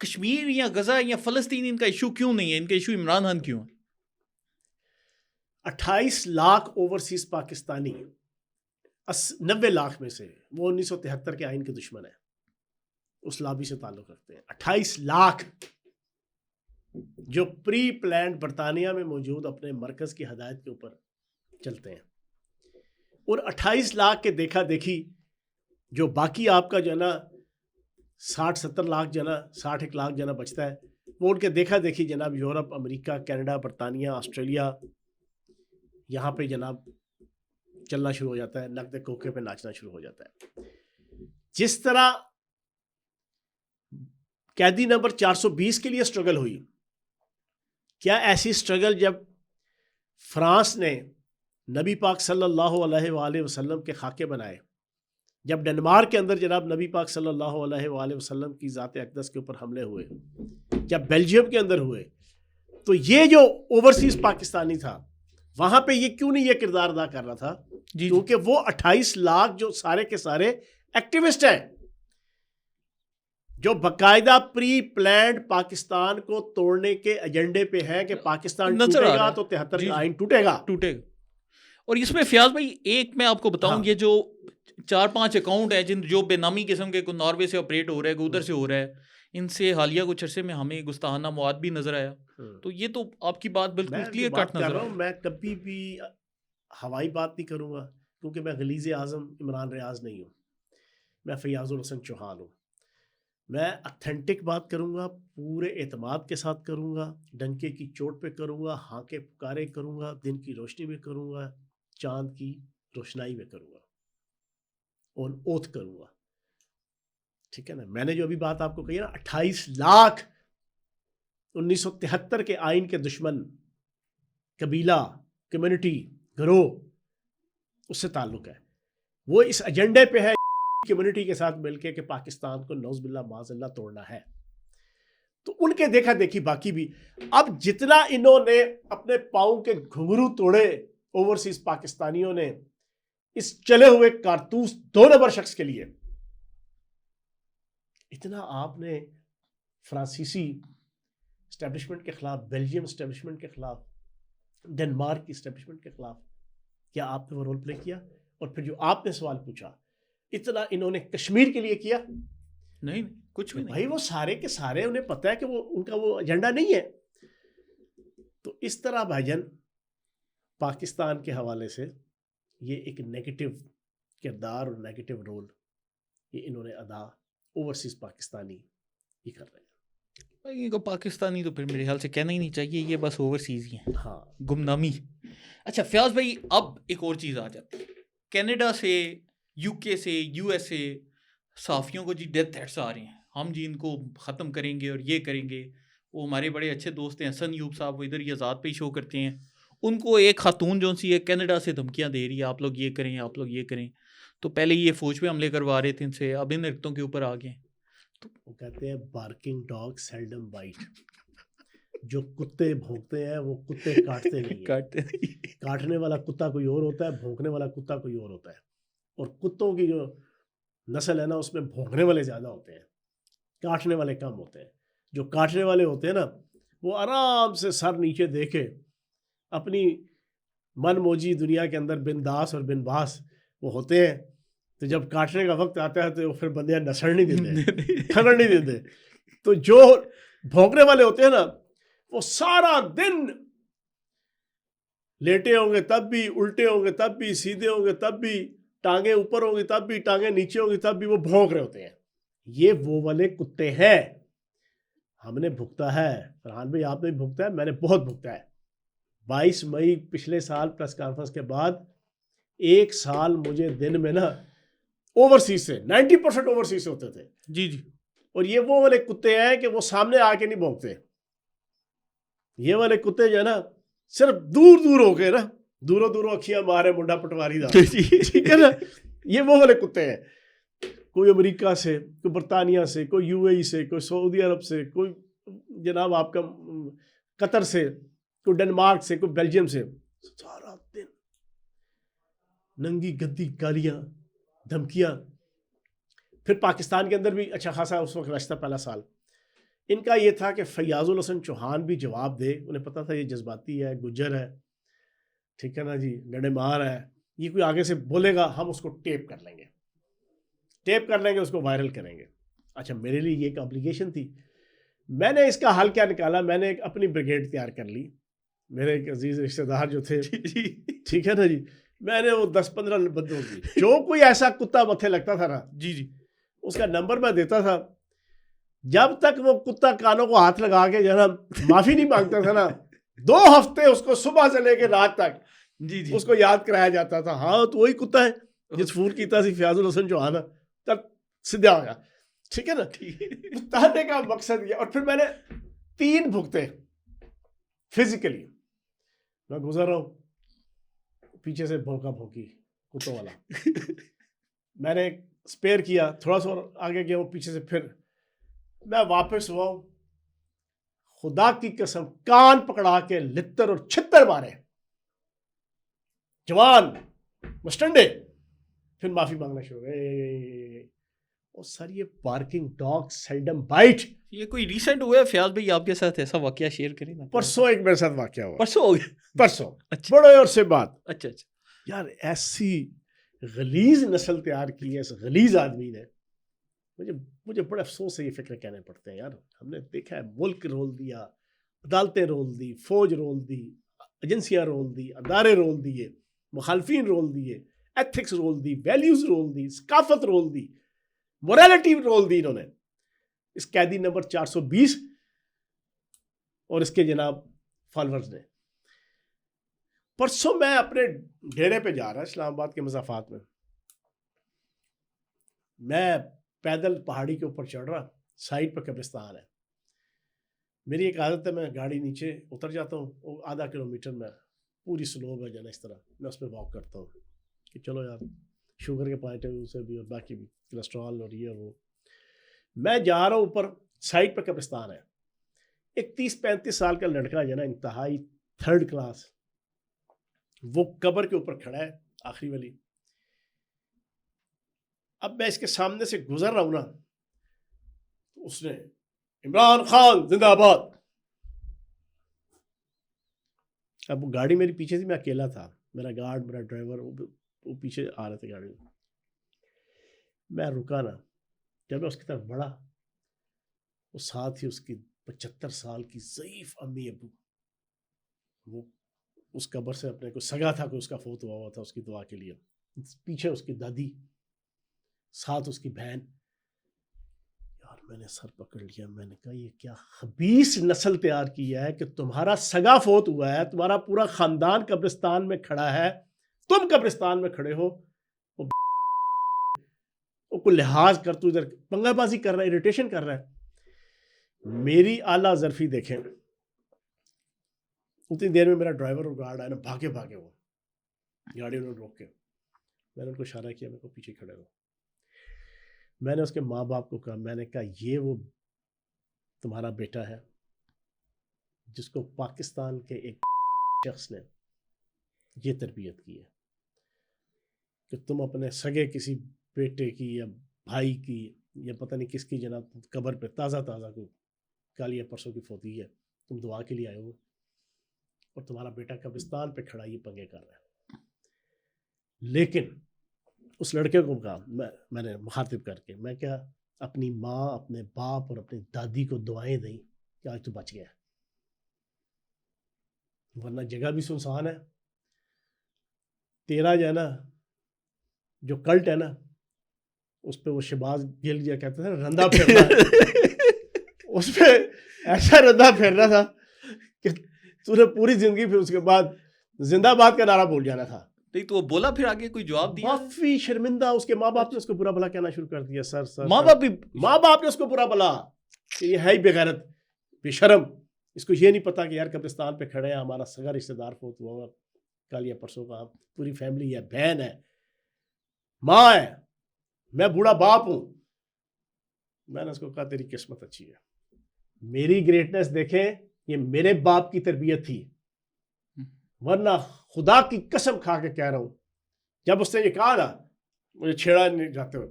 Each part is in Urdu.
کشمیر یا غزہ یا فلسطین ان کا ایشو کیوں نہیں ہے؟ ان کا ایشو عمران خان کیوں ہے؟ 28 لاکھ اوورسیز پاکستانی 90 لاکھ میں سے وہ 1973 کے آئین کے دشمن ہیں، اس لابی سے تعلق رکھتے ہیں۔ 28 لاکھ جو پری پلانڈ برطانیہ میں موجود اپنے مرکز کی ہدایت کے اوپر چلتے ہیں، اور 28 لاکھ کے دیکھا دیکھی جو باقی آپ کا جو ہے نا 60-70 لاکھ جو ہے نا 61 لاکھ جو ہے نا بچتا ہے، وہ ان کے دیکھا دیکھی جناب یورپ، امریکہ، کینیڈا، برطانیہ، آسٹریلیا، یہاں پہ جناب چلنا شروع ہو جاتا ہے، نقد کوکے پہ ناچنا شروع ہو جاتا ہے۔ جس طرح قیدی نمبر 420 کے لیے سٹرگل ہوئی، کیا ایسی سٹرگل جب فرانس نے نبی پاک صلی اللہ علیہ وآلہ وسلم کے خاکے بنائے، جب ڈنمارک کے اندر جناب نبی پاک صلی اللہ علیہ وآلہ وسلم کی ذات اقدس کے اوپر حملے ہوئے، جب بیلجیم کے اندر ہوئے، تو یہ جو اوورسیز پاکستانی تھا وہاں پہ یہ کیوں نہیں یہ کردار ادا کر رہا تھا؟ کیونکہ وہ 28 لاکھ جو سارے کے سارے ایکٹیوسٹ ہیں، جو باقاعدہ پری پلانڈ پاکستان کو توڑنے کے ایجنڈے پہ ہے کہ پاکستان ٹوٹے گا تو 73 کا آئین ٹوٹے گا۔ اور اس میں فیاض بھائی ایک میں آپ کو بتاؤں، یہ جو 4-5 اکاؤنٹ ہیں جو بے نامی قسم کے، کوئی ناروے سے آپریٹ ہو رہا ہے، کوئی ادھر سے ہو رہا ہے، ان سے حالیہ کچھ عرصے میں ہمیں گستاخانہ مواد بھی نظر آیا، تو یہ تو آپ کی بات بالکل کلیئر کٹ نظر آ رہا ہے۔ میں کبھی بھی ہوائی بات نہیں کروں گا، کیونکہ میں غلیظ اعظم عمران ریاض نہیں ہوں، میں فیاض الحسن چوہان ہوں۔ میں اتھینٹک بات کروں گا، پورے اعتماد کے ساتھ کروں گا، ڈنکے کی چوٹ پہ کروں گا، ہاں کے پکارے کروں گا، دن کی روشنی میں کروں گا، چاند کی روشنائی میں کروں گا، اور اوتھ کروں گا، ٹھیک ہے نا۔ میں نے جو ابھی بات آپ کو کہی نا، 28 لاکھ 1973 کے آئین کے دشمن، قبیلہ، کمیونٹی، گروہ، اس سے تعلق ہے، وہ اس ایجنڈے پہ ہے کمیونٹی کے ساتھ مل کے کہ پاکستان کو نعوذ باللہ معاذ اللہ توڑنا ہے۔ تو ان کے دیکھا دیکھی باقی بھی، اب جتنا انہوں نے اپنے پاؤں کے گھنگرو توڑے اوورسیز پاکستانیوں نے اس چلے ہوئے کارتوس 2 نمبر شخص کے لیے، اتنا آپ نے فرانسیسی اسٹیبلشمنٹ کے خلاف، بیلجیم اسٹیبلشمنٹ کے خلاف، ڈنمارک کی اسٹیبلشمنٹ کے خلاف، کیا آپ نے وہ رول پلے کیا؟ اور پھر جو آپ نے سوال پوچھا، اتنا انہوں نے کشمیر کے لیے کیا؟ نہیں، کچھ بھی نہیں بھائی، وہ سارے کے سارے انہیں پتہ ہے کہ وہ ان کا وہ ایجنڈا نہیں ہے۔ تو اس طرح بھائی جان پاکستان کے حوالے سے یہ ایک نیگیٹو کردار اور نیگیٹو رول یہ انہوں نے ادا اوورسیز پاکستانی یہ کر رہے ہیں۔ یہ کو پاکستانی تو پھر میرے خیال سے کہنا ہی نہیں چاہیے، یہ بس اوورسیز ہی ہیں، ہاں، گمنامی۔ اچھا فیاض بھائی، اب ایک اور چیز آ جاتی ہے، کینیڈا سے، یو کے سے، یو ایس اے صحافیوں کو جی ڈیتھ تھریٹس آ رہے ہیں، ہم جی ان کو ختم کریں گے اور یہ کریں گے۔ وہ ہمارے بڑے اچھے دوست ہیں حسن یوب صاحب، وہ ادھر ہی آزاد پہ ہی شو کرتے ہیں، ان کو ایک خاتون جو سی ہے کینیڈا سے دھمکیاں دے رہی ہے، آپ لوگ یہ کریں، آپ لوگ یہ کریں۔ تو پہلے یہ فوج پہ حملے کروا رہے تھے ان سے، اب ان حرکتوں کے اوپر آ گئے۔ وہ کہتے ہیں بارکنگ ڈاگ سیلڈم بائٹ، جو کتے بھونکتے ہیں وہ کتے کاٹتے نہیں ہیں۔ کاٹنے والا کتا کوئی اور ہوتا ہے، بھونکنے والا کتا کوئی اور ہوتا ہے، اور کتوں کی جو نسل ہے نا اس میں بھونکنے والے زیادہ ہوتے ہیں، کاٹنے والے کم ہوتے ہیں۔ جو کاٹنے والے ہوتے ہیں نا وہ آرام سے سر نیچے دے کے اپنی من موجی دنیا کے اندر بنداس اور بن باس وہ ہوتے ہیں، تو جب کاٹنے کا وقت آتا ہے تو پھر بندیاں نسر نہیں دیتے، کھنڑ نہیں دیتے۔ تو جو بھونکنے والے ہوتے ہیں نا وہ سارا دن لیٹے ہوں گے تب بھی، الٹے ہوں گے تب بھی، سیدھے ہوں گے تب بھی، ٹانگیں اوپر ہوں گی تب بھی، ٹانگیں نیچے ہوں گی تب بھی وہ بھونک رہے ہوتے ہیں۔ یہ وہ والے کتے ہیں، ہم نے بھگتا ہے، فرحان بھائی آپ نے بھی بھگتا ہے، میں نے بہت بھگتا ہے۔ 22 مئی پچھلے سال پریس کانفرنس کے بعد 1 سال مجھے دن میں نا اوورسیز سے 90% اوورسیز سے ہوتے تھے جی جی، اور یہ وہ والے کتے ہیں کہ وہ سامنے آ کے نہیں بھونکتے۔ یہ والے کتے جو ہے نا صرف دور دور ہو کے نا، دوروں دوروں اکھیاں مارے منڈا پٹواری دا، ٹھیک ہے نا، یہ وہ والے کتے ہیں۔ کوئی امریکہ سے، کوئی برطانیہ سے، کوئی یو اے ای سے، کوئی سعودی عرب سے، کوئی جناب آپ کا قطر سے، کوئی ڈنمارک سے، کوئی بیلجیم سے، سارا دن ننگی گدی گالیاں، دھمکیاں۔ پھر پاکستان کے اندر بھی اچھا خاصا اس وقت رشتہ پہلا سال ان کا یہ تھا کہ فیاض الحسن چوہان بھی جواب دے. انہیں پتا تھا یہ جذباتی ہے, گجر ہے, ٹھیک ہے نا جی, ڈنڈے مار ہے, یہ کوئی آگے سے بولے گا ہم اس کو ٹیپ کر لیں گے, اس کو وائرل کریں گے. اچھا, میرے لیے یہ ایک obligation تھی. میں نے اس کا حل کیا نکالا, میں نے ایک اپنی بریگیڈ تیار کر لی. میرے ایک عزیز رشتہ دار جو تھے, ٹھیک ہے نا جی, میں نے وہ 10-15 بندوں کی, جو کوئی ایسا کتا متھے لگتا تھا نا, اس کا نمبر میں دیتا تھا. جب تک وہ کتا کانوں کو ہاتھ لگا کے جو ہے نا معافی نہیں مانگتا تھا نا, 2 ہفتے اس کو صبح سے لے کے رات تک اس کو یاد کرایا جاتا تھا. ہاں تو وہی کتا ہے جس فون کیتا سی فیاض الحسن چوہان, تب سیدھا ہو گیا, ٹھیک ہے نا. بتانے کا مقصد یہ, اور پھر میں نے 3 بھگتے فزیکلی. میں گزر رہا ہوں, پیچھے سے بھونکا بھونکی کتوں والا, میں نے اسپیئر کیا, تھوڑا سا آگے گیا ہوں, پیچھے سے پھر میں واپس ہوا ہوں. خدا کی قسم کان پکڑا کے لتر اور چھتر مارے, جوان مسٹنڈے. پھر معافی مانگنا شروع ہوئے. اور سر یہ پارکنگ ڈاگ سیلڈم بائٹ. یہ کوئی ریسنٹ ہوا ہے فیاض بھائی آپ کے ساتھ ایسا واقعہ شیئر کریں نا؟ پرسوں ایک میرے ساتھ واقعہ ہوا. پرسوں ہو گیا؟ پرسوں اچھا بڑے اور سے بات. اچھا یار ایسی غلیظ نسل تیار کی ہے اس غلیظ آدمی نے. مجھے بڑے افسوس سے یہ فکر کہنے پڑتے ہیں. یار ہم نے دیکھا ہے ملک رول دیا, عدالتیں رول دی, فوج رول دی, ایجنسیاں رول دی, ادارے رول دیے, مخالفین رول دیے, ایتھکس رول دی, ویلیوز رول دی, ثقافت رول دی, موریلٹی رول دی انہوں نے. اس قیدی نمبر 420 اور اس کے جناب فالورز نے. پرسوں میں اپنے ڈیرے پہ جا رہا اسلام آباد کے مضافات میں, میں پیدل پہاڑی کے اوپر چڑھ رہا, سائڈ پہ قبرستان ہے. میری ایک عادت ہے, میں گاڑی نیچے اتر جاتا ہوں, آدھا کلومیٹر میں پوری سلوب ہے جانا, اس طرح میں اس پہ واک کرتا ہوں کہ چلو یار شوگر کے پوائنٹ آف ویو سے بھی اور باقی بھی کولیسٹرول اور یہ وہ. میں جا رہا ہوں اوپر, سائڈ پہ قبرستان ہے. ایک 30-35 سال کا لڑکا جو ہے نا, انتہائی 3rd کلاس, وہ قبر کے اوپر کھڑا ہے آخری والی. اب میں اس کے سامنے سے گزر رہا ہوں نا, اس نے عمران خان زندہ آباد. اب وہ گاڑی میری پیچھے تھی, میں اکیلا تھا, میرا گارڈ میرا ڈرائیور وہ پیچھے آ رہے تھے گاڑی میں. میں رکا نا, جب میں اس کی طرف بڑھا, وہ ساتھ ہی اس کی 75 سال کی ضعیف امی ابو, وہ اس قبر سے اپنے کو سگا تھا کہ اس کا فوت ہوا تھا, اس کی دعا کے لیے. پیچھے اس کی دادی, ساتھ اس کی بہن. یار میں نے سر پکڑ لیا, میں نے کہا یہ کیا خبیث نسل تیار کی ہے کہ تمہارا سگا فوت ہوا ہے, تمہارا پورا خاندان قبرستان میں کھڑا ہے, تم قبرستان میں کھڑے ہو, وہ کو لحاظ کر, تو ادھر پنگا بازی کر رہا ہے, اریٹیشن کر رہا ہے. میری اعلیٰ ظرفی دیکھیں, اتنی دیر میں میرا ڈرائیور اور گارڈ آئے نا, بھاگے وہ گاڑی انہوں نے روک کے, میں نے ان کو اشارہ کیا میرے کو پیچھے کھڑے ہو. میں نے اس کے ماں باپ کو کہا, میں نے کہا یہ وہ تمہارا بیٹا ہے جس کو پاکستان کے ایک شخص نے یہ تربیت کی ہے کہ تم اپنے سگے کسی بیٹے کی یا بھائی کی یا پتہ نہیں کس کی جناب قبر پہ تازہ کو کل یا پرسوں کی فوتی ہے, تم دعا کے لیے آئے ہو, اور تمہارا بیٹا قبرستان پہ کھڑا یہ پنگے کر رہا ہے. لیکن اس لڑکے کو کہا, میں نے مخاطب کر کے, میں کیا اپنی ماں, اپنے باپ اور اپنی دادی کو دعائیں دیں کہ آج تو بچ گیا, ورنہ جگہ بھی سنسان ہے. تیرا جو ہے نا جو کلٹ ہے نا, اس پہ وہ شہباز گل جا کہتے تھے رندہ پھیرنا, اس پہ ایسا رندہ پھیرنا تھا کہ تو نے پوری زندگی پھر اس کے بعد زندہ باد کا نعرہ بول جانا تھا. نہیں تو وہ بولا پھر آگے کوئی جواب دیا؟ کافی شرمندہ. اس کے ماں باپ نے اس کو برا بھلا کہنا شروع کر دیا. سر ماں باپ نے اس کو برا بھلا کہ یہ ہے ہی بے غیرت, بے شرم, اس کو یہ نہیں پتا کہ یار قبرستان پہ کھڑے ہیں, ہمارا سگا رشتہ دار فوت ہوا کل یا پرسوں کا, پوری فیملی ہے, بہن ہے, ماں ہے, میں بوڑھا باپ ہوں. میں نے اس کو کہا تیری قسمت اچھی ہے, میری گریٹنس دیکھیں, یہ میرے باپ کی تربیت تھی, ورنہ خدا کی قسم کھا کے کہہ رہا ہوں, جب اس نے یہ کہا نا, مجھے چھیڑا نہیں جاتے ہوئے,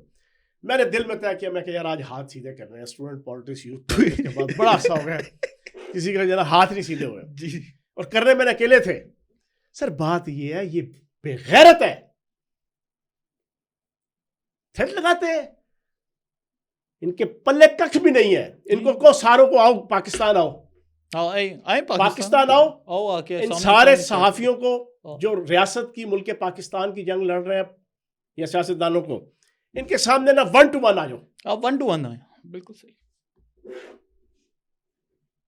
میں نے دل میں طے کیا، میں کہ یار آج ہاتھ سیدھے کر رہے ہیں، اسٹوڈنٹ پالیٹکس یوتھ، اس کے بعد بڑا عرصہ ہو گیا کسی کا ذرا ہاتھ نہیں سیدھے ہوئے جی اور کر رہے میں نے اکیلے تھے. سر بات یہ ہے، یہ بے غیرت ہے، تھٹ لگاتے ہیں، ان کے پلے کچھ بھی نہیں ہے. ان کو کہو ساروں کو آؤ پاکستان آؤ، پاکستان آؤ. ان سارے صحافیوں کو جو ریاست کی ملک پاکستان کی جنگ لڑ رہے ہیں یا سیاستدانوں کو، ان کے سامنے نا 1 to 1 آ جاؤ. آپ 1 to 1 آئے، بالکل صحیح.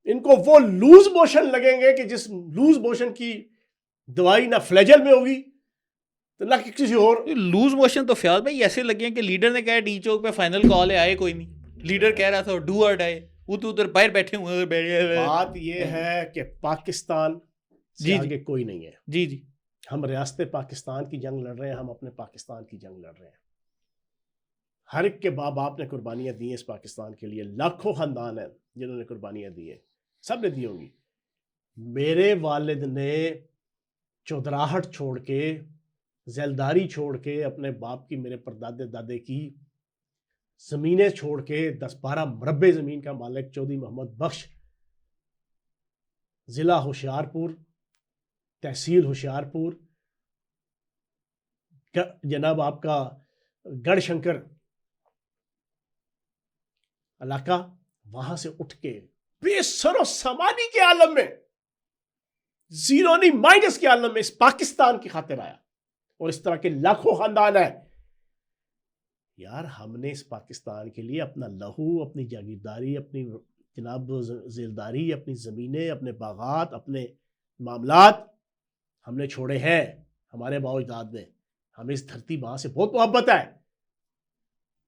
ان کو وہ لوز موشن لگیں گے کہ جس لوز موشن کی دوائی نہ فلیجل میں ہوگی تو نہ کسی اور. لوز موشن تو فیاض بھائی ایسے لگے ہیں کہ لیڈر نے کہا ڈی چوک پہ فائنل کال ہے، آئے کوئی نہیں. لیڈر کہہ رہا تھا ڈو اور ڈائی، وہ تو ادھر باہر بیٹھے ہوئے. بات یہ ہے کہ پاکستان سے آگے کوئی نہیں ہے. جی جی، ہم ریاست پاکستان کی جنگ لڑ رہے ہیں، ہم اپنے پاکستان کی جنگ لڑ رہے ہیں. ہر ایک کے باپ باپ نے قربانیاں دی ہیں اس پاکستان کے لیے، لاکھوں خاندان ہیں جنہوں نے قربانیاں دی ہیں، سب نے دی ہوں گی. میرے والد نے چودراہٹ چھوڑ کے، ذیلداری چھوڑ کے، اپنے باپ کی، میرے پردادے دادے کی زمینیں چھوڑ کے 10-12 مربع زمین کا مالک چودھری محمد بخش، ضلع ہوشیارپور، تحصیل ہوشیارپور، جناب آپ کا گڑھ شنکر علاقہ، وہاں سے اٹھ کے بے سر و سامانی کے عالم میں، زیرو نہیں مائنس کے عالم میں اس پاکستان کی خاطر آیا. اور اس طرح کے لاکھوں خاندان ہیں. یار ہم نے اس پاکستان کے لیے اپنا لہو، اپنی جاگیرداری، اپنی جناب زیلداری، اپنی زمینیں، اپنے باغات، اپنے معاملات ہم نے چھوڑے ہیں. ہمارے باؤ اجداد نے، ہمیں اس دھرتی ماں سے بہت محبت ہے.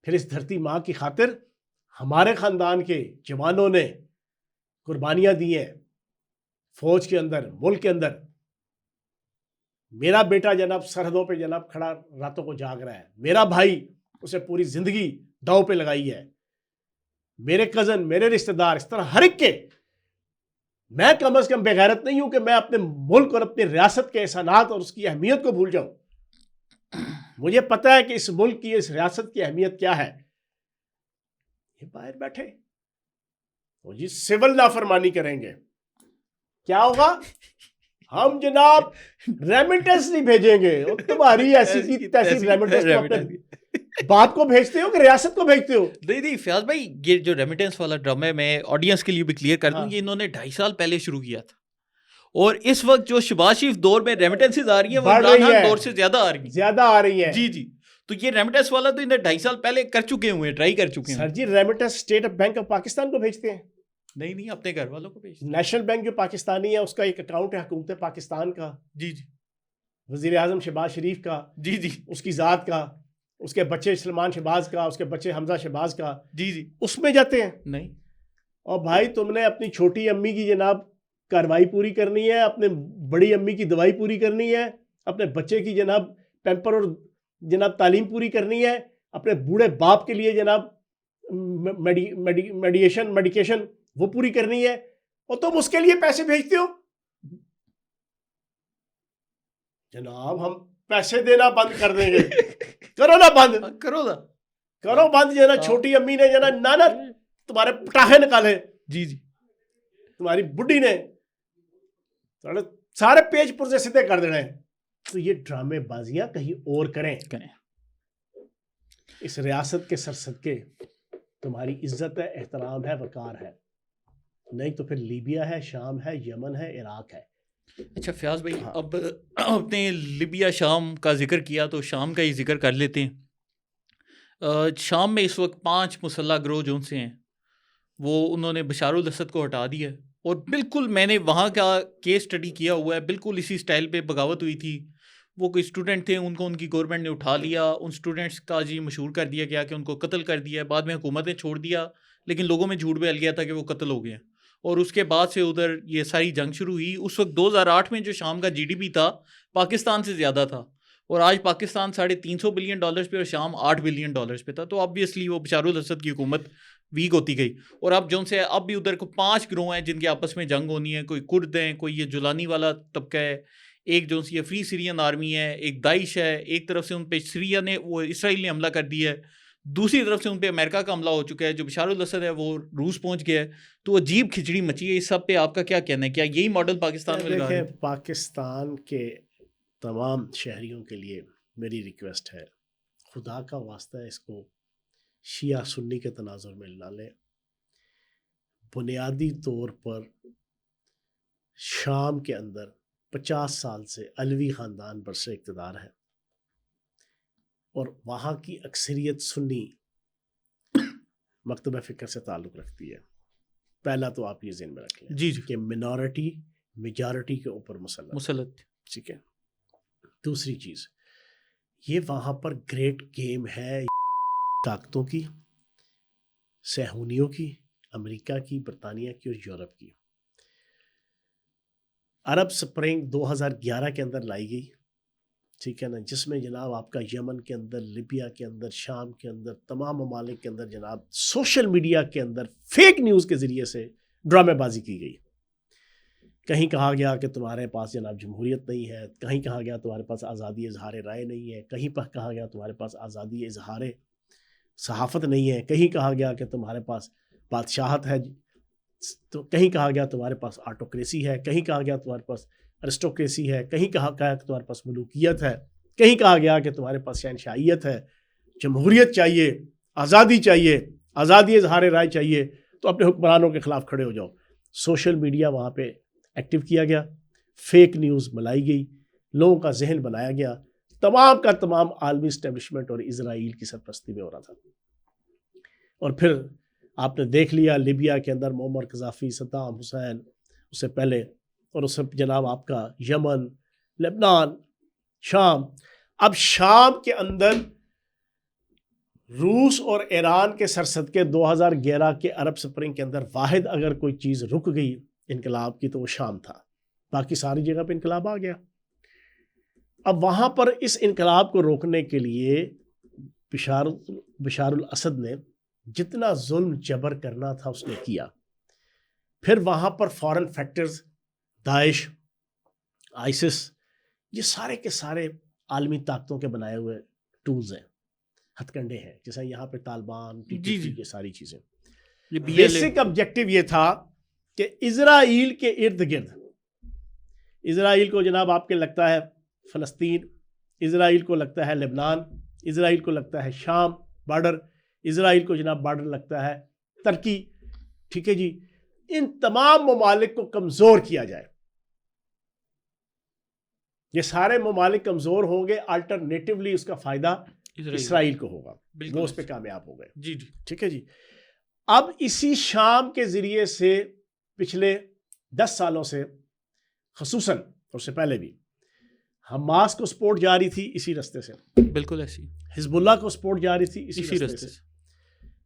پھر اس دھرتی ماں کی خاطر ہمارے خاندان کے جوانوں نے قربانیاں دی ہیں فوج کے اندر، ملک کے اندر. میرا بیٹا جناب سرحدوں پہ جناب کھڑا راتوں کو جاگ رہا ہے، میرا بھائی اسے پوری زندگی داؤ پہ لگائی ہے، میرے کزن، میرے رشتہ دار، اس طرح ہر ایک کے. میں کم از کم بے غیرت نہیں ہوں کہ میں اپنے ملک اور اپنی ریاست کے احسانات اور اس کی اہمیت کو بھول جاؤں. مجھے پتا ہے کہ اس ملک کی، اس ریاست کی اہمیت کیا ہے. یہ باہر بیٹھے وہ جی سول نافرمانی کریں گے، کیا ہوگا؟ ہم جناب ریمیٹنس نہیں بھیجیں گے. تمہاری ایسی کی تیسی ریمیٹنس تو اپنے باپ کو بھیجتے ہو کہ ریاست کو بھیجتے ہو؟ نہیں فیاض بھائی، یہ جو ریمیٹنس والا ڈرامہ ہے، میں آڈینس کے لیے بھی کلیئر کر دوں، یہ انہوں نے 2.5 سال پہلے شروع کیا تھا، اور اس وقت جو شہباز شریف دور میں ریمیٹنسز آ رہی ہیں وہ عمران خان دور سے زیادہ آ رہی ہیں. جی جی، تو یہ ریمیٹنس والا تو انہیں 2.5 سال پہلے کر چکے ہوئے ہیں، ٹرائی کر چکے ہیں. Sir ji remittance State Bank of Pakistan کو بھیجتے ہیں. نہیں اپنے گھر والوں کو بھیجتے ہیں. نیشنل بینک جو پاکستانی ہے اس کا ایک اکاؤنٹ ہے حکومت پاکستان کا. جی جی، وزیر اعظم شہباز شریف کا، جی جی، اس کی ذات کا، اس کے بچے سلمان شہباز کا، اس کے بچے حمزہ شہباز کا، جی جی، اس میں جاتے ہیں. نہیں. اور بھائی تم نے اپنی چھوٹی امی کی جناب کاروائی پوری کرنی ہے، اپنے بڑی امی کی دوائی پوری کرنی ہے، اپنے بچے کی جناب پیمپر اور جناب تعلیم پوری کرنی ہے، اپنے بوڑھے باپ کے لیے جناب میڈیکیشن وہ پوری کرنی ہے، اور تم اس کے لیے پیسے بھیجتے ہو. جناب ہم پیسے دینا بند کر دیں گے. کرو نا بند، کرو بند. جناب چھوٹی امی نے جناب نانا تمہارے پٹاخے نکالے، جی جی، تمہاری بڈی نے سارے پیج پرزے سیدھے کر دینے. تو یہ ڈرامے بازیاں کہیں اور کریں. اس ریاست کے سرصدقے تمہاری عزت ہے، احترام ہے، وقار ہے. نہیں تو پھر لیبیا ہے، شام ہے، یمن ہے، عراق ہے. اچھا فیاض بھائی، اب آپ نے لیبیا شام کا ذکر کیا تو شام کا ہی ذکر کر لیتے ہیں. شام میں اس وقت 5 مسلح گروہ جو سے ہیں وہ انہوں نے بشار الاسد کو ہٹا دیا، اور بالکل میں نے وہاں کا کیس اسٹڈی کیا ہوا ہے، بالکل اسی سٹائل پہ بغاوت ہوئی تھی. وہ کوئی اسٹوڈنٹ تھے، ان کو ان کی گورنمنٹ نے اٹھا لیا، ان اسٹوڈنٹس کا جی مشہور کر دیا گیا کہ ان کو قتل کر دیا. بعد میں حکومت نے چھوڑ دیا، لیکن لوگوں میں جھوٹ پھیل گیا تھا کہ وہ قتل ہو گئے ہیں، اور اس کے بعد سے ادھر یہ ساری جنگ شروع ہوئی. اس وقت 2008 میں جو شام کا GDP تھا پاکستان سے زیادہ تھا، اور آج پاکستان $350 بلین پہ اور شام $8 بلین پہ تھا. تو آبویسلی وہ بشار الاسد کی حکومت ویک ہوتی گئی. اور اب جو سے اب بھی ادھر کو 5 گروہ ہیں جن کے آپس میں جنگ ہونی ہے. کوئی کرد ہیں، کوئی یہ جولانی والا طبقہ ہے، ایک جو سی فری سیرین آرمی ہے، ایک داعش ہے. ایک طرف سے ان پہ سیریا نے، وہ اسرائیل نے حملہ کر دیا ہے. دوسری طرف سے ان پہ امریکہ کا حملہ ہو چکا ہے, جو بشار الاسد ہے وہ روس پہنچ گیا ہے, تو عجیب کھچڑی مچی ہے. اس سب پہ آپ کا کیا کہنا ہے, کیا یہی ماڈل پاکستان میں لگا رہے ہیں؟ دیکھیں, پاکستان کے تمام شہریوں کے لیے میری ریکویسٹ ہے, خدا کا واسطہ ہے اس کو شیعہ سنی کے تناظر میں نہ لیں. بنیادی طور پر شام کے اندر 50 سال سے علوی خاندان برسر اقتدار ہے, اور وہاں کی اکثریت سنی مکتبہ فکر سے تعلق رکھتی ہے. پہلا تو آپ یہ ذہن میں رکھ لیں جی جی کہ منارٹی میجارٹی کے اوپر مسلط. ٹھیک ہے. دوسری چیز, یہ وہاں پر گریٹ گیم ہے طاقتوں کی, صہیونیوں کی, امریکہ کی, برطانیہ کی اور یورپ کی. عرب سپرنگ 2011 کے اندر لائی گئی, ٹھیک ہے نا, جس میں جناب آپ کا یمن کے اندر, لیبیا کے اندر, شام کے اندر, تمام ممالک کے اندر جناب سوشل میڈیا کے اندر فیک نیوز کے ذریعے سے ڈرامے بازی کی گئی. کہیں کہا گیا کہ تمہارے پاس جناب جمہوریت نہیں ہے, کہیں کہا گیا تمہارے پاس آزادی اظہار رائے نہیں ہے, کہیں پر کہا گیا تمہارے پاس آزادی اظہار صحافت نہیں ہے, کہیں کہا گیا کہ تمہارے پاس بادشاہت ہے, تو کہیں کہا گیا تمہارے پاس آٹوکریسی ہے, کہیں کہا گیا تمہارے پاس ارسٹوکریسی ہے, کہیں کہا گیا کہ تمہارے پاس ملوکیت ہے, کہیں کہا گیا کہ تمہارے پاس شہنشاہیت ہے, جمہوریت چاہیے, آزادی چاہیے, آزادی اظہار رائے چاہیے, تو اپنے حکمرانوں کے خلاف کھڑے ہو جاؤ. سوشل میڈیا وہاں پہ ایکٹیو کیا گیا, فیک نیوز ملائی گئی, لوگوں کا ذہن بنایا گیا, تمام کا تمام عالمی اسٹیبلشمنٹ اور اسرائیل کی سرپرستی میں ہو رہا تھا. اور پھر آپ نے دیکھ لیا لیبیا کے اندر معمر قذافی, صدام حسین, اس سے پہلے, اور اس سے جناب آپ کا یمن, لبنان, شام. اب شام کے اندر روس اور ایران کے سرصدقے 2011 کے عرب سپرنگ کے اندر واحد اگر کوئی چیز رک گئی انقلاب کی تو وہ شام تھا, باقی ساری جگہ پہ انقلاب آ گیا. اب وہاں پر اس انقلاب کو روکنے کے لیے بشار الاسد نے جتنا ظلم جبر کرنا تھا اس نے کیا. پھر وہاں پر فارن فیکٹرز, داعش, آئسس, یہ سارے کے سارے عالمی طاقتوں کے بنائے ہوئے ٹولز ہیں, ہتھ کنڈے ہیں, جیسا یہاں پہ طالبان, یہ ساری چیزیں. بیسک آبجیکٹو یہ تھا کہ اسرائیل کے ارد گرد, اسرائیل کو جناب آپ کے لگتا ہے فلسطین, اسرائیل کو لگتا ہے لبنان, اسرائیل کو لگتا ہے شام بارڈر, اسرائیل کو جناب بارڈر لگتا ہے ترکی, ٹھیک ہے جی, ان تمام ممالک کو کمزور کیا جائے. یہ سارے ممالک کمزور ہوں گے, الٹرنیٹیولی اس کا فائدہ اسرائیل کو ہوگا, وہ اس پہ کامیاب ہو گئے. جی جی ٹھیک ہے جی. اب اسی شام کے ذریعے سے پچھلے 10 سالوں سے خصوصاً, اور اس سے پہلے بھی, حماس کو سپورٹ جاری تھی اسی رستے سے, بالکل ایسی, حزب اللہ کو سپورٹ جاری تھی اسی رستے سے,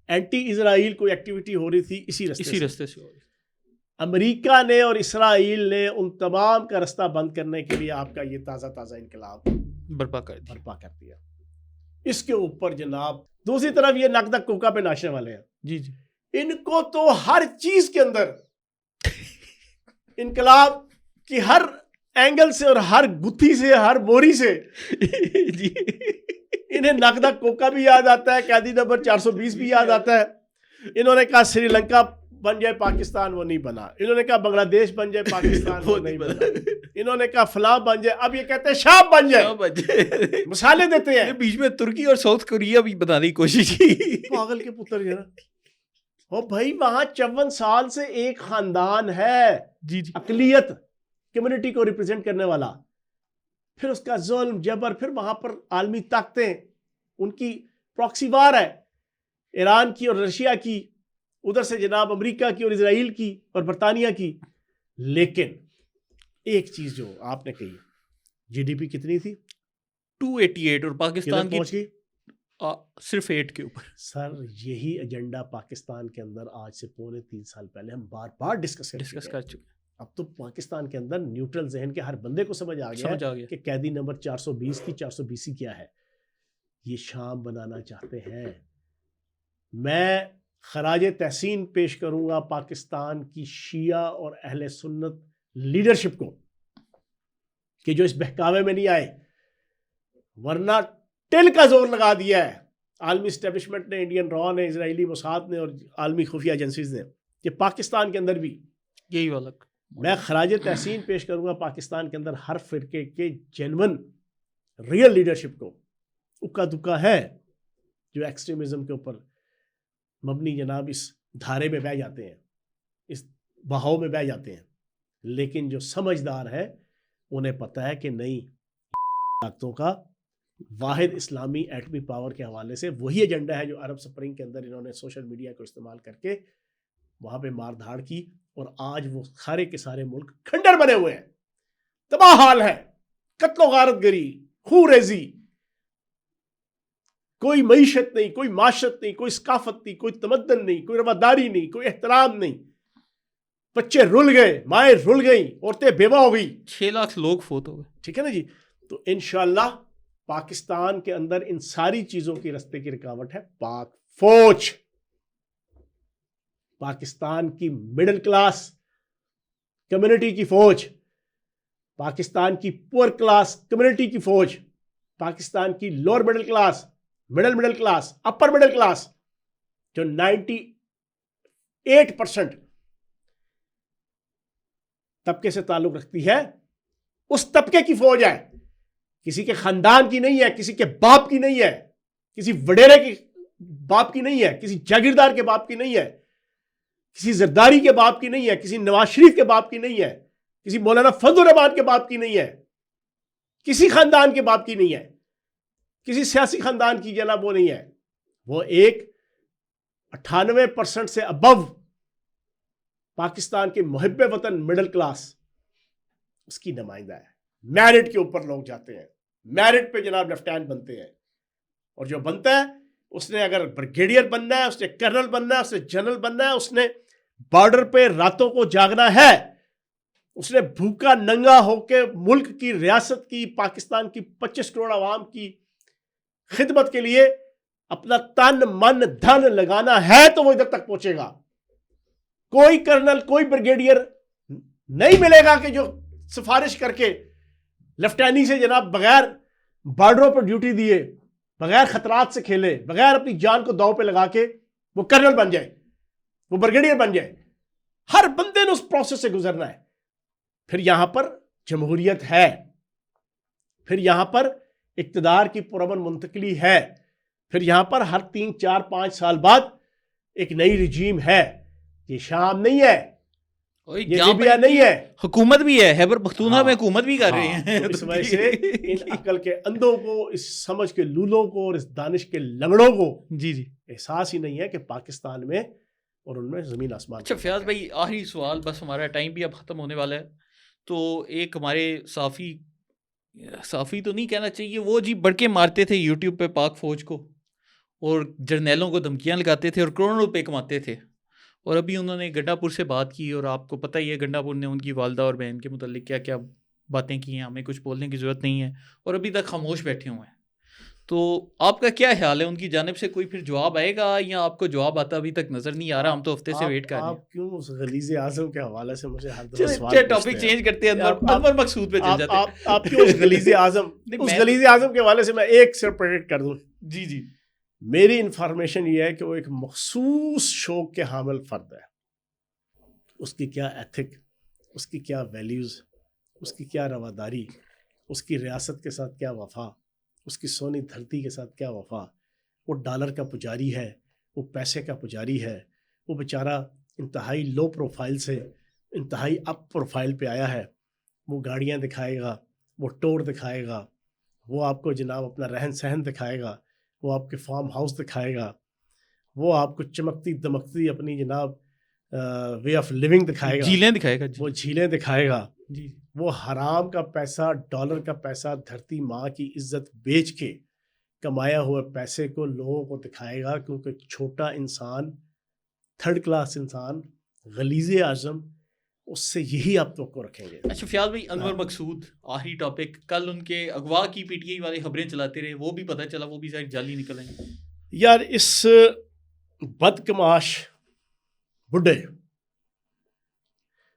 اینٹی اسرائیل کوئی ایکٹیویٹی ہو رہی تھی اسی رستے سے. امریکہ نے اور اسرائیل نے ان تمام کا رستہ بند کرنے کے لیے آپ کا یہ تازہ انقلاب برپا کر دیا. اس کے اوپر جناب دوسری طرف یہ نقدک کوکا پہ ناچنے والے ہیں. جی جی, ان کو تو ہر چیز کے اندر انقلاب کی ہر اینگل سے اور ہر گتھی سے, ہر موری سے جی, انہیں نقدک کوکا بھی یاد آتا ہے, قیدی نمبر 420 بھی یاد آتا ہے. انہوں نے کہا سری لنکا بن جائے پاکستان, وہ نہیں بنا. انہوں نے کہا بنگلہ دیش بن جائے پاکستان, وہ نہیں بنا. انہوں نے کہا فلاں بن جائے, اب یہ کہتے ہیں شام بن جائے, مثالیں دیتے ہیں. بیچ میں ترکی اور ساؤتھ کوریا بھی بنانے کی کوشش کی. پاگل کے پتر جو ہے نا, او بھائی وہاں 54 سال سے ایک خاندان ہے, جی جی, اقلیت کمیونٹی کو ریپرزینٹ کرنے والا, پھر اس کا ظلم جبر, پھر وہاں پر عالمی طاقتیں, ان کی پراکسی وار ہے, ایران کی اور رشیا کی, ادھر سے جناب امریکہ کی اور اسرائیل کی اور برطانیہ کی. لیکن ایک چیز جو آپ نے کہی, جی ڈی پی کتنی تھی؟ 288, اور پاکستان کی پہنچ گئی صرف 8 کے اوپر. سر یہی ایجنڈا پاکستان کے اندر آج سے 3 سال پہلے ہم بار بار ڈسکس کر چکے. اب تو پاکستان کے اندر نیوٹرل ذہن کے ہر بندے کو سمجھ آ گیا کہ قیدی نمبر 420 کی 420 کیا ہے. یہ شام بنانا چاہتے ہیں. میں خراج تحسین پیش کروں گا پاکستان کی شیعہ اور اہل سنت لیڈرشپ کو کہ جو اس بہکاوے میں نہیں آئے, ورنہ ٹل کا زور لگا دیا ہے عالمی اسٹیبلشمنٹ نے, انڈین را نے, اسرائیلی موساد نے اور عالمی خفیہ ایجنسیز نے, کہ پاکستان کے اندر بھی یہی والا. میں خراج تحسین پیش کروں گا پاکستان کے اندر ہر فرقے کے جینون ریئل لیڈرشپ کو. اکا دکا ہے جو ایکسٹریمزم کے اوپر مبنی جناب اس دھارے میں بہ جاتے ہیں, اس بہاؤ میں بہ جاتے ہیں, لیکن جو سمجھدار ہے انہیں پتہ ہے کہ نہیں, طاقتوں کا واحد اسلامی ایٹمی پاور کے حوالے سے وہی ایجنڈا ہے جو عرب سپرنگ کے اندر انہوں نے سوشل میڈیا کو استعمال کر کے وہاں پہ مار دھاڑ کی, اور آج وہ سارے کے سارے ملک کھنڈر بنے ہوئے ہیں, تباہ حال ہے, قتل و غارت گری, خون ریزی, کوئی معیشت نہیں, کوئی معاشرت نہیں, کوئی ثقافت نہیں, کوئی تمدن نہیں, کوئی رواداری نہیں, کوئی احترام نہیں. بچے رل گئے, مائیں رل گئیں, عورتیں بیوہ ہو گئی, 6 لاکھ لوگ فوت ہو گئے. ٹھیک ہے نا جی. تو انشاءاللہ پاکستان کے اندر ان ساری چیزوں کی رستے کی رکاوٹ ہے پاک فوج. پاکستان کی مڈل کلاس کمیونٹی کی فوج, پاکستان کی پور کلاس کمیونٹی کی فوج, پاکستان کی lower middle class, middle class, upper middle class, جو 98% طبقے سے تعلق رکھتی ہے, اس طبقے کی فوج ہے. کسی کے خاندان کی نہیں ہے, کسی کے باپ کی نہیں ہے, کسی وڈیرے کے باپ کی نہیں ہے, کسی جاگیردار کے باپ کی نہیں ہے, کسی زرداری کے باپ کی نہیں ہے, کسی نواز شریف کے باپ کی نہیں ہے, کسی مولانا فضل الرحمان کے باپ کی نہیں ہے, کسی خاندان کے باپ کی نہیں ہے, کسی سیاسی خاندان کی جناب وہ نہیں ہے. وہ ایک 98% سے ابو پاکستان کے محب وطن مڈل کلاس اس کی نمائندہ ہے. میرٹ کے اوپر لوگ جاتے ہیں, میرٹ پہ جناب لیفٹیننٹ بنتے ہیں, اور جو بنتا ہے اس نے اگر بریگیڈیئر بننا ہے, اس نے کرنل بننا ہے, اس نے جنرل بننا ہے, اس نے بارڈر پہ راتوں کو جاگنا ہے, اس نے بھوکا ننگا ہو کے ملک کی ریاست کی, پاکستان کی 25 کروڑ عوام کی خدمت کے لیے اپنا تن من دھن لگانا ہے تو وہ ادھر تک پہنچے گا. کوئی کرنل, کوئی بریگیڈیئر نہیں ملے گا کہ جو سفارش کر کے لیفٹینی سے جناب بغیر بارڈروں پر ڈیوٹی دیے, بغیر خطرات سے کھیلے, بغیر اپنی جان کو داؤ پہ لگا کے وہ کرنل بن جائے, وہ بریگیڈیئر بن جائے. ہر بندے نے اس پروسیس سے گزرنا ہے. پھر یہاں پر جمہوریت ہے, پھر یہاں پر اقتدار کی پرامن منتقلی ہے, پھر یہاں پر ہر 3 4 5 سال بعد ایک نئی رجیم ہے. یہ شام نہیں ہے, یہ لیبیا نہیں ہے, حکومت بھی ہے, خیبر پختونخوا میں حکومت بھی کر رہے ہیں. اس وجہ سے ان عقل کے اندھوں کو, اس سمجھ کے لولوں کو, اور اس دانش کے لنگڑوں کو جی احساس ہی نہیں ہے کہ پاکستان میں اور ان میں زمین آسمان. اچھا فیاض بھائی, آخری سوال, بس ہمارا ٹائم بھی اب ختم ہونے والا ہے. تو ایک ہمارے صافی تو نہیں کہنا چاہیے, وہ جی بڑھ کے مارتے تھے یوٹیوب پہ پاک فوج کو, اور جرنیلوں کو دھمکیاں لگاتے تھے, اور کروڑوں روپے کماتے تھے. اور ابھی انہوں نے گنڈا پور سے بات کی, اور آپ کو پتہ ہی ہے گنڈا پور نے ان کی والدہ اور بہن کے متعلق کیا کیا باتیں کی ہیں, ہمیں کچھ بولنے کی ضرورت نہیں ہے, اور ابھی تک خاموش بیٹھے ہوئے ہیں. تو آپ کا کیا خیال ہے, ان کی جانب سے کوئی پھر جواب آئے گا, یا آپ کو جواب آتا ابھی تک نظر نہیں آ رہا؟ ہم تو ہفتے سے ویٹ کر رہے ہیں. آپ کیوں اس غلیظ اعظم کے حوالے سے مجھے ہر دفعہ سوال پوچھتے ہیں؟ ٹاپک چینج کرتے ہیں, انور مقصود پہ چل جاتے ہیں. آپ کیوں اس غلیظ اعظم کے حوالے سے میں ایک صرف پریڈکٹ کر دوں. جی میری انفارمیشن یہ ہے کہ وہ ایک مخصوص شوق کے حامل فرد ہے. اس کی کیا ایتھک, اس کی کیا ویلیوز, اس کی کیا رواداری, اس کی ریاست کے ساتھ کیا وفا, اس کی سونی دھرتی کے ساتھ کیا وفا. وہ ڈالر کا پجاری ہے, وہ پیسے کا پجاری ہے, وہ بیچارہ انتہائی لو پروفائل سے انتہائی اپ پروفائل پہ آیا ہے. وہ گاڑیاں دکھائے گا, وہ ٹور دکھائے گا, وہ آپ کو جناب اپنا رہن سہن دکھائے گا, وہ آپ کے فارم ہاؤس دکھائے گا, وہ آپ کو چمکتی دمکتی اپنی جناب وے آف لیونگ دکھائے گا, جھیلیں دکھائے گا, وہ جھیلیں دکھائے گا. جی وہ حرام کا پیسہ, ڈالر کا پیسہ, دھرتی ماں کی عزت بیچ کے کمایا ہوئے پیسے کو لوگوں کو دکھائے گا, کیونکہ چھوٹا انسان, تھرڈ کلاس انسان, غلیظ اعظم, اس سے یہی آپ توقع رکھیں گے. اچھا فیاض بھائی, انور مقصود آخری ٹاپک, کل ان کے اغوا کی پی ٹی آئی والے خبریں چلاتے رہے, وہ بھی پتہ چلا وہ بھی ساری جعلی نکل آئیں. یار اس بدکماش بڈھے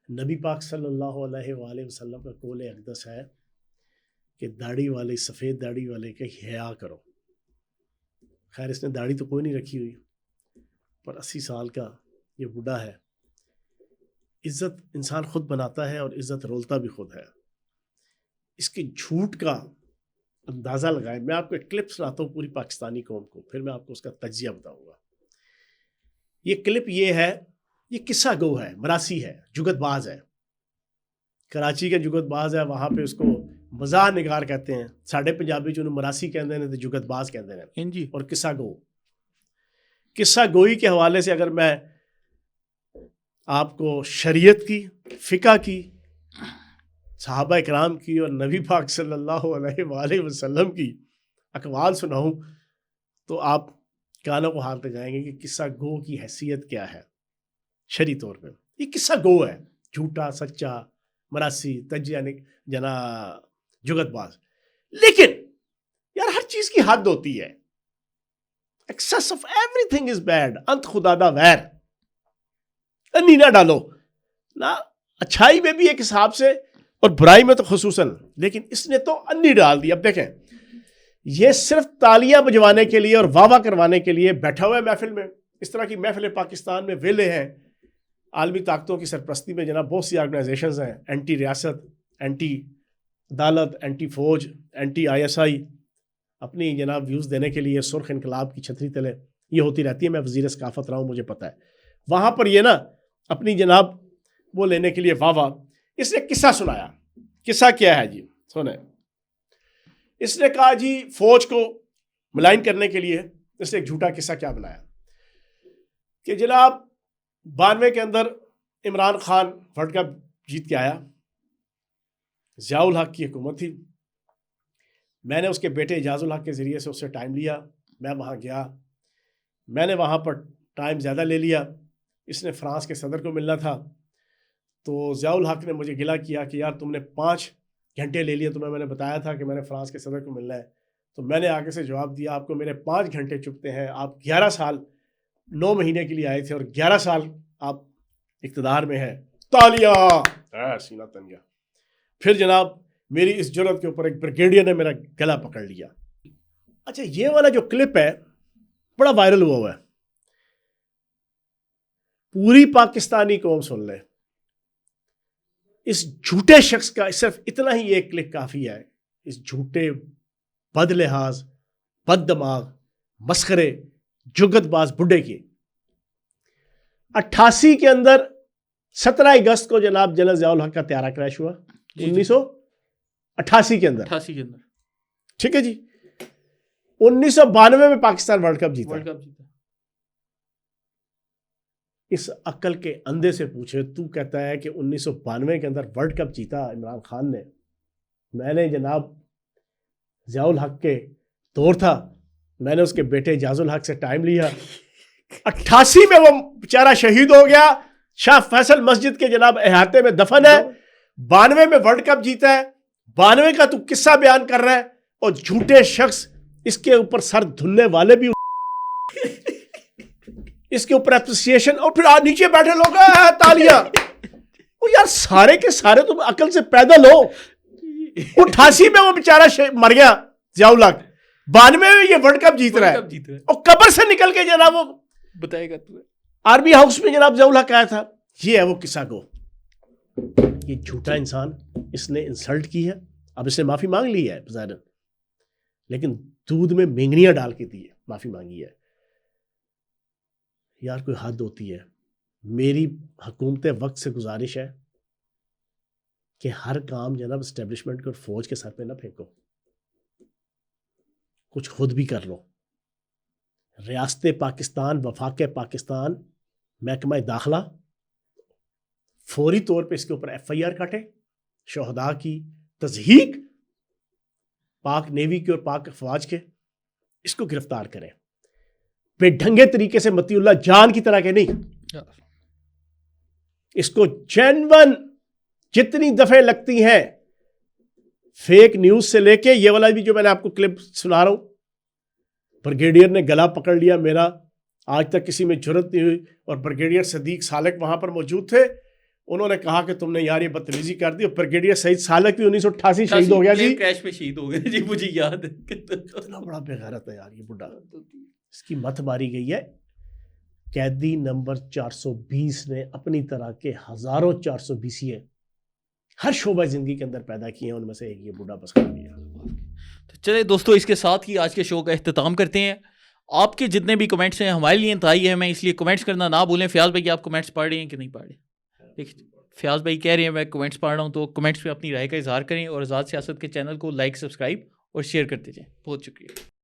نبی پاک صلی اللہ علیہ وآلہ وسلم کا قول اقدس ہے کہ داڑھی والے, سفید داڑھی والے کے حیا کرو. خیر اس نے داڑھی تو کوئی نہیں رکھی ہوئی، پر 80 سال کا یہ بوڑھا ہے. عزت انسان خود بناتا ہے اور عزت رولتا بھی خود ہے. اس کے جھوٹ کا اندازہ لگائیں. میں آپ کو ایک کلپ سناتا ہوں پوری پاکستانی قوم کو، پھر میں آپ کو اس کا تجزیہ بتاؤں گا. یہ کلپ یہ ہے، یہ قصہ گو ہے، مراسی ہے، جگت باز ہے، کراچی کا جگت باز ہے. وہاں پہ اس کو مزاح نگار کہتے ہیں. ساڑھے پنجابی جو مراسی کہتے ہیں تو جگت باز کہتے ہیں جی. اور قصہ گو. قصہ گوئی کے حوالے سے اگر میں آپ کو شریعت کی، فقہ کی، صحابہ اکرام کی اور نبی پاک صلی اللہ علیہ وآلہ وسلم کی اقوال سناؤں تو آپ کانوں کو ہاتھ لگائیں گے کہ قصہ گو کی حیثیت کیا ہے شرعی طور پہ. یہ قصہ گو ہے، جھوٹا، سچا، مراسی، جنا جگت باز. لیکن یار ہر چیز کی حد ہوتی ہے. Excess of everything is bad. انت خدا دا ویر. انی نہ ڈالو نہ، اچھائی میں بھی ایک حساب سے اور برائی میں تو خصوصاً. لیکن اس نے تو انی ڈال دی. اب دیکھیں یہ صرف تالیاں بجوانے کے لیے اور واہ واہ کروانے کے لیے بیٹھا ہوا ہے محفل میں. اس طرح کی محفل پاکستان میں ویلے ہیں. عالمی طاقتوں کی سرپرستی میں جناب بہت سی آرگنائزیشنز ہیں، اینٹی ریاست، اینٹی عدالت، اینٹی فوج، اینٹی ISI، اپنی جناب ویوز دینے کے لیے سرخ انقلاب کی چھتری تلے یہ ہوتی رہتی ہے. میں وزیر ثقافت رہا ہوں، مجھے پتہ ہے. وہاں پر یہ نا اپنی جناب وہ لینے کے لیے واہ واہ. اس نے قصہ سنایا. قصہ کیا ہے جی سنیں. اس نے کہا جی فوج کو ملائن کرنے کے لیے اس نے ایک جھوٹا قصہ کیا بنایا کہ جناب 92 کے اندر عمران خان ورلڈ کپ جیت کے آیا، ضیاء الحق کی حکومت تھی. میں نے اس کے بیٹے اعجاز الحق کے ذریعے سے اس سے ٹائم لیا. میں وہاں گیا، میں نے وہاں پر ٹائم زیادہ لے لیا. اس نے فرانس کے صدر کو ملنا تھا تو ضیاء الحق نے مجھے گلہ کیا کہ یار تم نے 5 گھنٹے لے لیے. تمہیں میں نے بتایا تھا کہ میں نے فرانس کے صدر کو ملنا ہے. تو میں نے آگے سے جواب دیا آپ کو میرے 5 گھنٹے چکتے ہیں. آپ 11 سال 9 مہینے کے لیے آئے تھے اور 11 سال آپ اقتدار میں ہیں. تالیاں، سینہ تن گیا. پھر جناب میری اس جرأت کے اوپر ایک بریگیڈیئر نے میرا گلا پکڑ لیا. اچھا یہ والا جو کلپ ہے بڑا وائرل ہوا ہے. پوری پاکستانی قوم سن لے. اس جھوٹے شخص کا صرف اتنا ہی ایک کلک کافی ہے. اس جھوٹے، بد لحاظ، بد دماغ، مسخرے، جگت باز بڈھے کی 88 کے اندر 17 اگست کو جناب جنرل ضیاء الحق کا طیارہ کریش ہوا. 1988 کے اندر. ٹھیک ہے جی. 1992 میں پاکستان ورلڈ کپ جیتا. اس عقل کے اندھے سے پوچھے، تو کہتا ہے کہ 1992 کے اندر ورلڈ کپ جیتا عمران خان نے. میں نے جناب ضیاء الحق کے دور تھا، میں نے اس کے بیٹے اعجاز الحق سے ٹائم لیا. 88 میں وہ بیچارہ شہید ہو گیا، شاہ فیصل مسجد کے جناب احاطے میں دفن ہے. 92 میں ورلڈ کپ جیتا ہے. 92 کا تو قصہ بیان کر رہا ہے اور جھوٹے شخص اس کے اوپر سر دھلنے والے بھی اس کے اوپر اپریسیشن، اور پھر نیچے بیٹھے لوگ تالیاں. یار سارے کے سارے تم عقل سے پیدل ہو. 88 میں وہ بیچارہ مر گیا ضیاء الحق، 92 میں یہ ورلڈ کپ جیت رہا ہے اور قبر سے نکل کے جناب وہ بتائے گا آرمی ہاؤس میں جناب ضیاء الحق آیا تھا. یہ ہے وہ قصہ گو. یہ جھوٹا انسان، اس نے انسلٹ کی ہے. اب اس نے معافی مانگ لی ہے بظاہر، لیکن دودھ میں مینگنیاں ڈال کے دی ہے، معافی مانگی ہے. یار کوئی حد ہوتی ہے. میری حکومت وقت سے گزارش ہے کہ ہر کام جناب اسٹیبلشمنٹ کو فوج کے سر پہ نہ پھینکو، کچھ خود بھی کر لو. ریاست پاکستان، وفاق پاکستان، محکمہ داخلہ فوری طور پہ اس کے اوپر FIR کاٹے. شہداء کی تضحیق، پاک نیوی کے اور پاک افواج کے، اس کو گرفتار کریں بے ڈھنگے طریقے سے، متی اللہ جان کی طرح کے نہیں. اس کو جینون جتنی دفعہ لگتی ہیں فیک نیوز سے لے کے یہ والا بھی جو میں نے آپ کو کلپ سنا رہا ہوں، بریگیڈیئر نے گلا پکڑ لیا میرا، آج تک کسی میں جرت نہیں ہوئی. اور بریگیڈیئر صدیق سالک وہاں پر موجود تھے. انہوں نے کہا کہ تم نے یار یہ بدتمیزی کر دی. اور بریگیڈیئر سعید سالک بھی 1988 شہید ہو گیا جی، کریش میں شہید ہو گیا جی. مجھے یاد ہے اتنا بڑا بے غیرت ہے یار یہ بڈھا. اس کی مت ماری گئی ہے. قیدی نمبر 420 نے اپنی طرح کے ہزاروں 420 ہر شعبہ زندگی کے اندر پیدا کیے ہیں, ان میں سے ایک یہ بوڑھا بس کر دیا. تو چلے دوستو, اس کے ساتھ ہی آج کے شو کا اختتام کرتے ہیں. آپ کے جتنے بھی کمنٹس ہیں ہمارے لیے انتہائی ہے, میں اس لیے کمنٹس کرنا نہ بھولیں. فیاض بھائی آپ کمنٹس پڑھ رہے ہیں کہ نہیں پڑھ رہے؟ دیکھیں فیاض بھائی کہہ رہے ہیں میں کمنٹس پڑھ رہا ہوں, تو کمنٹس پہ اپنی رائے کا اظہار کریں اور آزاد سیاست کے چینل کو لائک, سبسکرائب اور شیئر کرتے جائیں. بہت شکریہ.